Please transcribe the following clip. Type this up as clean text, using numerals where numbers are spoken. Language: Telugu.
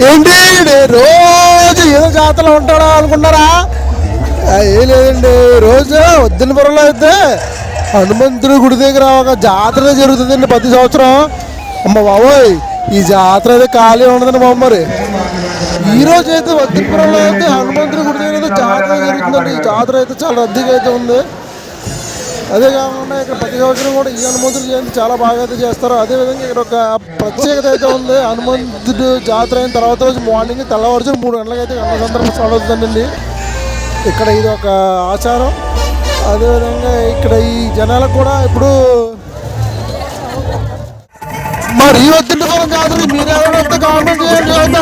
ఏంటి రోజు ఏదో జాతరలో ఉంటాడా అనుకున్నారా? ఏం లేదండి, రోజు వద్దనపురంలో అయితే హనుమంతుడి గుడి దగ్గర ఒక జాతర జరుగుతుందండి ప్రతి సంవత్సరం. అమ్మ బాబోయ్, ఈ జాతర అయితే ఖాళీ ఉండదండి బాబు. మరి ఈ రోజు అయితే వద్దనపురంలో అయితే హనుమంతుడి గుడి దగ్గర అయితే జాతర జరుగుతుందండి. ఈ జాతర అయితే చాలా రద్దీగా అయితే ఉంది. అదే కాకుండా ఇక్కడ ప్రతి సంవత్సరం కూడా ఈ హనుమంతుడి జయంతి చాలా బాగా అయితే చేస్తారు. అదేవిధంగా ఇక్కడ ఒక ప్రత్యేకత అయితే ఉంది. హనుమంతుడు జాతర అయిన తర్వాత రోజు మార్నింగ్ తెల్లవారుజాము 3 గంటలకు అయితే అన్న సందర్భం స్టార్ట్ అవుతుందండి. ఇక్కడ ఇది ఒక ఆచారం. అదేవిధంగా ఇక్కడ ఈ జనాలకు కూడా ఇప్పుడు మరి ఈ వద్దంటుకోవడం జాతర మీరు ఎవరైతే కామెంట్ చేయండి.